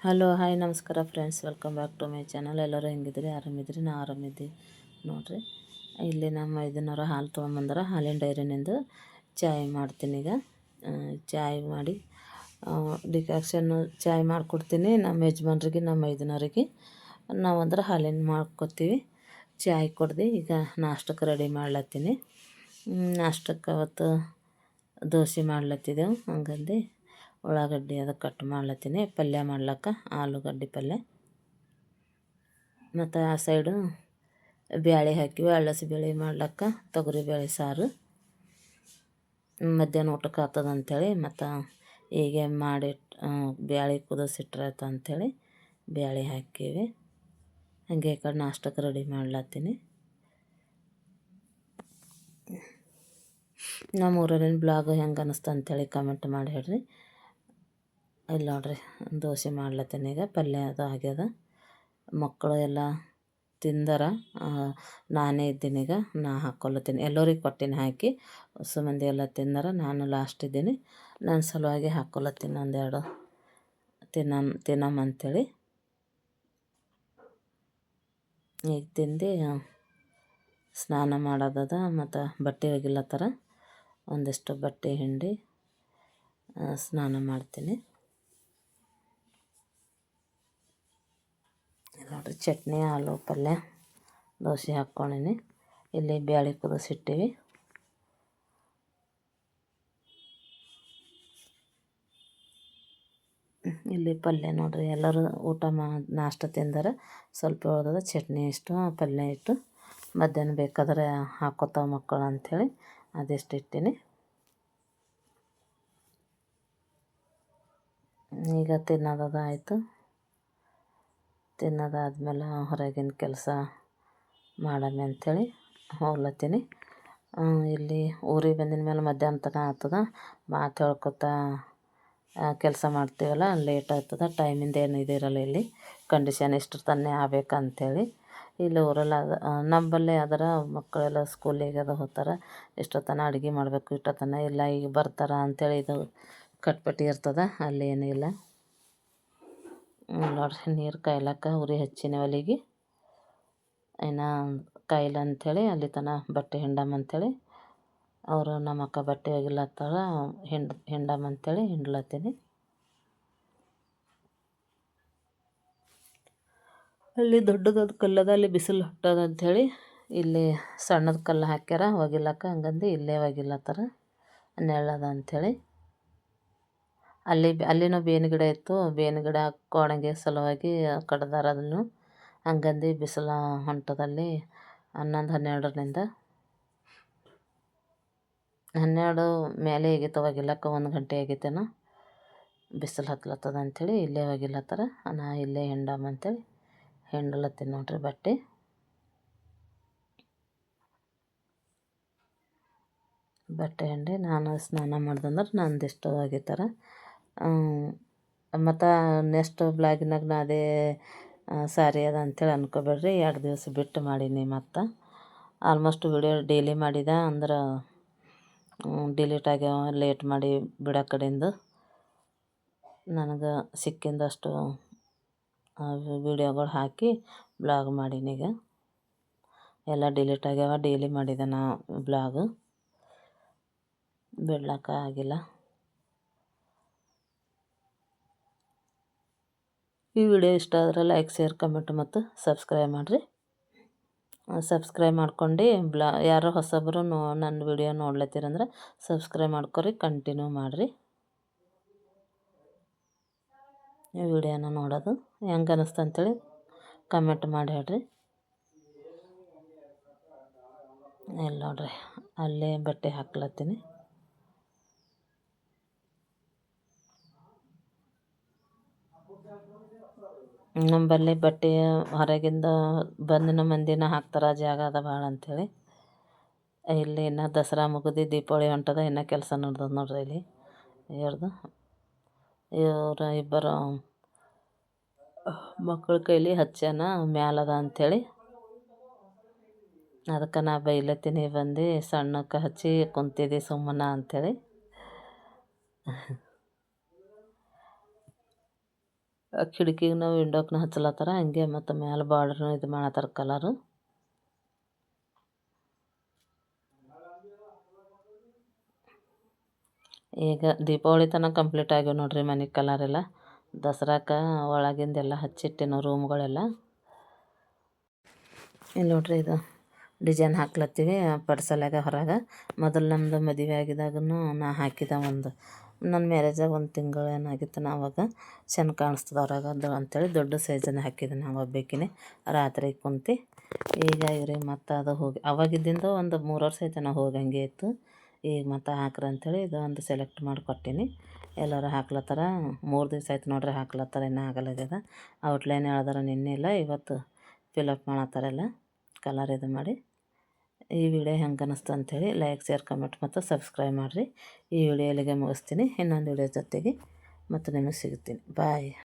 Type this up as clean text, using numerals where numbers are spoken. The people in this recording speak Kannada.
ಹಲೋ ಹಾಯ್ ನಮಸ್ಕಾರ friends, welcome back to my channel. ಎಲ್ಲರೂ ಹೆಂಗಿದ್ರಿ? ಆರಾಮಿದ್ರಿ? ನಾ ಆರಾಮಿದ್ದೆ ನೋಡಿರಿ. ಇಲ್ಲಿ ನಮ್ಮ ಇದನ್ನವರು ಹಾಲು ತೊಗೊಂಬಂದ್ರೆ ಹಾಲಿನ ಡೈರಿನಿಂದ ಚಾಯ್ ಮಾಡ್ತೀನಿ. ಈಗ ಚಾಯ್ ಮಾಡಿ ಡಿಕಾಕ್ಷನ್ನು ಚಾಯ್ ಮಾಡಿಕೊಡ್ತೀನಿ ನಮ್ಮ ಯಜಮಾನ್ರಿಗೆ, ನಮ್ಮ ಮೈದನವ್ರಿಗೆ. ನಾವಂದ್ರೆ ಹಾಲಿನ ಮಾಡ್ಕೊತೀವಿ. ಚಾಯ್ ಕೊಡ್ದು ಈಗ ನಾಷ್ಟಕ್ಕೆ ರೆಡಿ ಮಾಡ್ಲತ್ತೀನಿ. ನಾಷ್ಟಕ್ಕೆ ಅವತ್ತು ದೋಸೆ ಮಾಡ್ಲತ್ತಿದ್ದೆವು. ಹಂಗಂದು ಉಳ್ಳಾಗಡ್ಡಿ ಅದು ಕಟ್ ಮಾಡ್ಲತ್ತೀನಿ. ಪಲ್ಯ ಮಾಡ್ಲಕ್ಕ ಆಲೂಗಡ್ಡೆ ಪಲ್ಯ, ಮತ್ತು ಆ ಸೈಡು ಬ್ಯಾಳೆ ಹಾಕಿವಿ. ಅಳಸಿ ಬೇಳೆ ಮಾಡ್ಲಕ್ಕ ತೊಗರಿಬೇಳೆ ಸಾರು. ಮಧ್ಯಾಹ್ನ ಊಟಕ್ಕೆ ಆಗ್ತದೆ ಅಂಥೇಳಿ ಮತ್ತು ಹೀಗೆ ಮಾಡಿ ಬ್ಯಾಳೆ ಕುದಿಸಿಟ್ರಾಯ್ತು ಅಂಥೇಳಿ ಬ್ಯಾಳೆ ಹಾಕೀವಿ. ಹಾಗೆ ಈ ಕಡೆ ನಾಷ್ಟಕ್ಕೆ ರೆಡಿ ಮಾಡ್ಲತ್ತೀನಿ. ನಮ್ಮ ಊರಲ್ಲಿನ ಬ್ಲಾಗ್ ಹೆಂಗೆ ಅನ್ನಿಸ್ತು ಅಂಥೇಳಿ ಕಮೆಂಟ್ ಮಾಡಿ ಹೇಳ್ರಿ. ಇಲ್ಲಿ ನೋಡ್ರಿ, ದೋಸೆ ಮಾಡ್ಲತ್ತೀನಿ. ಈಗ ಪಲ್ಯ ಅದು ಆಗ್ಯದ. ಮಕ್ಕಳು ಎಲ್ಲ ತಿಂದಾರ. ನಾನೇ ಇದ್ದೀನಿ. ಈಗ ನಾ ಹಾಕ್ಕೊಳತ್ತೀನಿ. ಎಲ್ಲರಿಗೆ ಕೊಟ್ಟಿನಿ ಹಾಕಿ. ಹೊಸ ಮಂದಿ ಎಲ್ಲ ತಿಂದಾರ. ನಾನು ಲಾಸ್ಟ್ ಇದ್ದೀನಿ. ನನ್ನ ಸಲುವಾಗಿ ಹಾಕ್ಕೊಳತ್ತೀನಿ ಒಂದೆರಡು ತಿನ್ನಮ್ಮಂಥೇಳಿ. ಈಗ ತಿಂದು ಸ್ನಾನ ಮಾಡೋದದ ಮತ್ತು ಬಟ್ಟೆ ಒಗಿಲತ್ತರ. ಒಂದಿಷ್ಟು ಬಟ್ಟೆ ಹಿಂಡಿ ಸ್ನಾನ ಮಾಡ್ತೀನಿ. ನೋಡಿರಿ, ಚಟ್ನಿ, ಆಲೂ ಪಲ್ಯ, ದೋಸೆ ಹಾಕ್ಕೊಂಡಿನಿ. ಇಲ್ಲಿ ಬ್ಯಾಳೆ ಕುದಿಸಿಟ್ಟಿವಿ. ಇಲ್ಲಿ ಪಲ್ಯ ನೋಡಿರಿ, ಎಲ್ಲರೂ ಊಟ ನಾಷ್ಟ ತಿಂದಾರ. ಸ್ವಲ್ಪ ಉಳ್ದದ. ಚಟ್ನಿ ಇಷ್ಟು, ಪಲ್ಯ ಇಟ್ಟು ಮಧ್ಯಾಹ್ನ ಬೇಕಾದ್ರೆ ಹಾಕ್ಕೊತಾವ ಮಕ್ಕಳು ಅಂಥೇಳಿ ಅದೆಷ್ಟು ಇಟ್ಟೀನಿ. ಈಗ ತಿನ್ನೋದು ಆಯಿತು. ತಿನ್ನೋದಾದ್ಮೇಲೆ ಹೊರಗಿನ ಕೆಲಸ ಮಾಡಮ್ಮೆ ಅಂಥೇಳಿ ಹೋಗ್ಲತ್ತೀನಿ. ಇಲ್ಲಿ ಊರಿಗೆ ಬಂದಿನ ಮೇಲೆ ಮಧ್ಯಾಹ್ನ ತನಕ ಆಗ್ತದೆ. ಮಾತು ಹೇಳ್ಕೊತಾ ಕೆಲಸ ಮಾಡ್ತೀವಲ್ಲ, ಲೇಟ್ ಆಗ್ತದೆ. ಟೈಮಿಂದ ಏನು ಇದಿರಲ್ಲ. ಇಲ್ಲಿ ಕಂಡೀಷನ್ ಇಷ್ಟು ತನ್ನೇ ಆಗ್ಬೇಕಂಥೇಳಿ. ಇಲ್ಲಿ ಊರಲ್ಲಿ ನಮ್ಮಲ್ಲೇ ಅದರ ಮಕ್ಕಳೆಲ್ಲ ಸ್ಕೂಲಿಗೆ ಅದು ಹೋಗ್ತಾರೆ. ಇಷ್ಟೊತ್ತನ ಅಡುಗೆ ಮಾಡಬೇಕು, ಇಷ್ಟೊತ್ತನ ಇಲ್ಲ ಈಗ ಬರ್ತಾರೆ ಅಂಥೇಳಿ ಇದು ಕಟ್ಪಟ್ಟಿ ಇರ್ತದೆ. ಅಲ್ಲಿ ಏನೂ ಇಲ್ಲ. ನೋಡ್ರಿ, ನೀರು ಕಾಯ್ಲಕ್ಕ ಉರಿ ಹಚ್ಚಿನ ಒಲೆಗೆ. ಇನ್ನು ಕಾಯಿಲ್ಲ ಅಂಥೇಳಿ ಅಲ್ಲಿ ತನಕ ಬಟ್ಟೆ ಹಿಂಡಮ್ಮಂಥೇಳಿ ಅವರು ನಮ್ಮ ಅಕ್ಕ ಬಟ್ಟೆ ಒಗಿಲತ್ತಾರ. ಹಿಂಡಮ್ಮಂಥೇಳಿ ಹಿಂಡ್ಲತ್ತೀನಿ. ಅಲ್ಲಿ ದೊಡ್ಡದೊಂದು ಕಲ್ಲದ, ಅಲ್ಲಿ ಬಿಸಿಲು ಹುಟ್ಟೋದು ಅಂಥೇಳಿ ಇಲ್ಲಿ ಸಣ್ಣದ ಕಲ್ಲು ಹಾಕ್ಯಾರ ಒಗಿಲಕ್ಕ. ಹಂಗಂದು ಇಲ್ಲೇ ಒಗಿಲತ್ತಾರ, ನೆಳ್ಳದ ಅಂಥೇಳಿ. ಅಲ್ಲಿನೂ ಬೇವಿನ ಗಿಡ ಇತ್ತು. ಬೇವಿನ ಗಿಡ ಒಣಗಿ ಸಲುವಾಗಿ ಕಡ್ದಾರ ಅದನ್ನು. ಹಂಗಂದು ಬಿಸಿಲು ಹೊಂಟದಲ್ಲಿ 11-12ರಿಂದ 12 ಮೇಲೆ ಆಗೈತೆ ಒಗಿಲಕ್ಕ. 1 ಗಂಟೆ ಆಗೈತೇನೋ. ಬಿಸಿಲು ಹತ್ಲತ್ತದ ಅಂಥೇಳಿ ಇಲ್ಲೇ ಒಗಿಲತ್ತಾರ. ನಾ ಇಲ್ಲೇ ಹಿಂಡಮ್ಮಂಥೇಳಿ ಹಿಂಡ್ಲತ್ತೀನಿ ನೋಡ್ರಿ ಬಟ್ಟೆ. ಹಿಂಡಿ ನಾನು ಸ್ನಾನ ಮಾಡ್ದಂದ್ರೆ ನಂದಿಷ್ಟು ಒಗಿತಾರೆ. ಮತ್ತು ನೆಕ್ಸ್ಟ್ ಬ್ಲಾಗಿನಾಗ ನಾ ಅದೇ ಸಾರಿ ಅದ ಅಂಥೇಳಿ ಅನ್ಕೋಬೇಡ್ರಿ. 2 ದಿವಸ ಬಿಟ್ಟು ಮಾಡೀನಿ. ಮತ್ತು ಆಲ್ಮೋಸ್ಟ್ ವಿಡಿಯೋ ಡೈಲಿ ಮಾಡಿದೆ ಅಂದ್ರೆ ಡಿಲೀಟ್ ಆಗ್ಯಾವ. ಲೇಟ್ ಮಾಡಿ ಬಿಡೋ ಕಡೆಯಿಂದ ನನಗೆ ಸಿಕ್ಕಿಂದಷ್ಟು ವಿಡಿಯೋಗಳು ಹಾಕಿ ಬ್ಲಾಗ್ ಮಾಡೀನಿ. ಈಗ ಎಲ್ಲ ಡಿಲೀಟ್ ಆಗ್ಯಾವ. ಡೈಲಿ ಮಾಡಿದೆ ನಾ ಬ್ಲಾಗು, ಬಿಡ್ಲಿಕ್ಕೆ ಆಗಿಲ್ಲ. ಈ ವಿಡಿಯೋ ಇಷ್ಟ ಆದರೆ ಲೈಕ್, ಶೇರ್, ಕಮೆಂಟ್ ಮತ್ತು ಸಬ್ಸ್ಕ್ರೈಬ್ ಮಾಡಿರಿ. ಸಬ್ಸ್ಕ್ರೈಬ್ ಮಾಡ್ಕೊಂಡು ಯಾರೋ ಹೊಸಬರು ನನ್ನ ವಿಡಿಯೋ ನೋಡ್ಲತ್ತೀರಂದ್ರೆ ಸಬ್ಸ್ಕ್ರೈಬ್ ಮಾಡ್ಕೊರಿ, ಕಂಟಿನ್ಯೂ ಮಾಡಿರಿ. ಈ ವಿಡಿಯೋನ ನೋಡೋದು ಹೆಂಗೆ ಅನ್ನಿಸ್ತು ಅಂಥೇಳಿ ಕಮೆಂಟ್ ಮಾಡಿ ಹೇಳ್ರಿ. ಇಲ್ಲಿ ನೋಡ್ರಿ, ಅಲ್ಲೇ ಬಟ್ಟೆ ಹಾಕ್ಲತ್ತೀನಿ. ನಮ್ಮಲ್ಲಿ ಬಟ್ಟೆ ಹೊರಗಿಂದ ಬಂದಿನ ಮಂದಿನ ಹಾಕ್ತಾರೆ, ಜಾಗ ಅದ ಭಾಳ ಅಂಥೇಳಿ. ಇಲ್ಲಿ ಇನ್ನು ದಸರಾ ಮುಗಿದು ದೀಪಾವಳಿ ಹೊಂಟದ. ಇನ್ನೂ ಕೆಲಸ ನಡೆದದ ನೋಡ್ರಿ. ಇಲ್ಲಿ ಇವರು ಇಬ್ಬರು ಮಕ್ಕಳ ಕೈಲಿ ಹಚ್ಚಾನ ಮ್ಯಾಲದ ಅಂಥೇಳಿ. ಅದಕ್ಕೆ ನಾ ಬೈಲತ್ತೀನಿ, ಬಂದು ಸಣ್ಣಕ್ಕೆ ಹಚ್ಚಿ ಕುಂತಿದ್ದೆ ಸುಮ್ಮನೆ ಅಂಥೇಳಿ. ಕಿಟಕಿಗೂ ವಿಂಡೋಕ್ನ ಹಚ್ಚಲತ್ತಾರ. ಹಂಗೆ ಮತ್ತು ಮ್ಯಾಲೆ ಬಾರ್ಡ್ರ್ನು ಇದು ಮಾಡತ್ತಾರ ಕಲರು. ಈಗ ದೀಪಾವಳಿ ತನಕ ಕಂಪ್ಲೀಟ್ ಆಗ್ಯಾವ ನೋಡ್ರಿ ಮನೆ ಕಲರೆಲ್ಲ. ದಸರಾಕ್ಕೆ ಒಳಗಿಂದೆಲ್ಲ ಹಚ್ಚಿಟ್ಟೆನು ರೂಮ್ಗಳೆಲ್ಲ. ಇಲ್ಲಿ ನೋಡ್ರಿ ಇದು ಡಿಸೈನ್ ಹಾಕ್ಲತ್ತೀವಿ ಪಡ್ಸಲ್ಯಾಗ ಹೊರಗೆ. ಮೊದಲು ನಮ್ಮದು ಮದುವೆ ಆಗಿದಾಗೂ ನಾ ಹಾಕಿದೆ ನನ್ನ ಮ್ಯಾರೇಜಾಗ ಒಂದು ತಿಂಗಳು ಏನಾಗಿತ್ತು ನಾ ಅವಾಗ ಚೆಂದ ಕಾಣಿಸ್ತದೆ ಹೊರಗೆ ಅದು ಅಂಥೇಳಿ ದೊಡ್ಡ ಸೈಜನ್ನು ಹಾಕಿದೆ ನಾವು ಒಬ್ಬಾಕಿನೇ ರಾತ್ರಿ ಕುಂತು. ಈಗ ಇವ್ರಿ ಮತ್ತು ಅದು ಹೋಗಿ ಅವಾಗಿದ್ದಿಂದ ಒಂದು 3 ವರ್ಷ ಆಯ್ತು ನಾವು ಹೋಗಿ ಹಂಗೆ ಇತ್ತು. ಈಗ ಮತ್ತು ಹಾಕ್ರಿ ಅಂಥೇಳಿ ಇದು ಒಂದು ಸೆಲೆಕ್ಟ್ ಮಾಡಿ ಕೊಟ್ಟೀನಿ. ಎಲ್ಲರೂ ಹಾಕ್ಲತ್ತಾರ. 3 ದಿವಸ ಆಯ್ತು ನೋಡ್ರಿ ಹಾಕ್ಲತ್ತಾರ, ಇನ್ನೂ ಆಗಲ್ಲಾಗ್ಯದ. ಔಟ್ಲೈನ್ ಹೇಳ್ದಾರ ನಿನ್ನೆ ಇಲ್ಲ ಇವತ್ತು ಫಿಲಪ್ ಮಾಡತ್ತಾರೆಲ್ಲ ಕಲರ್ ಇದು ಮಾಡಿ. ಈ ವಿಡಿಯೋ ಹೆಂಗೆ ಅನ್ನಿಸ್ತು ಅಂಥೇಳಿ ಲೈಕ್, ಶೇರ್, ಕಮೆಂಟ್ ಮತ್ತು ಸಬ್ಸ್ಕ್ರೈಬ್ ಮಾಡಿರಿ. ಈ ವಿಡಿಯೋ ಇಲ್ಲಿಗೆ ಮುಗಿಸ್ತೀನಿ. ಇನ್ನೊಂದು ವಿಡಿಯೋ ಜೊತೆಗೆ ಮತ್ತು ನಿಮಗೆ ಸಿಗ್ತೀನಿ. ಬಾಯ್.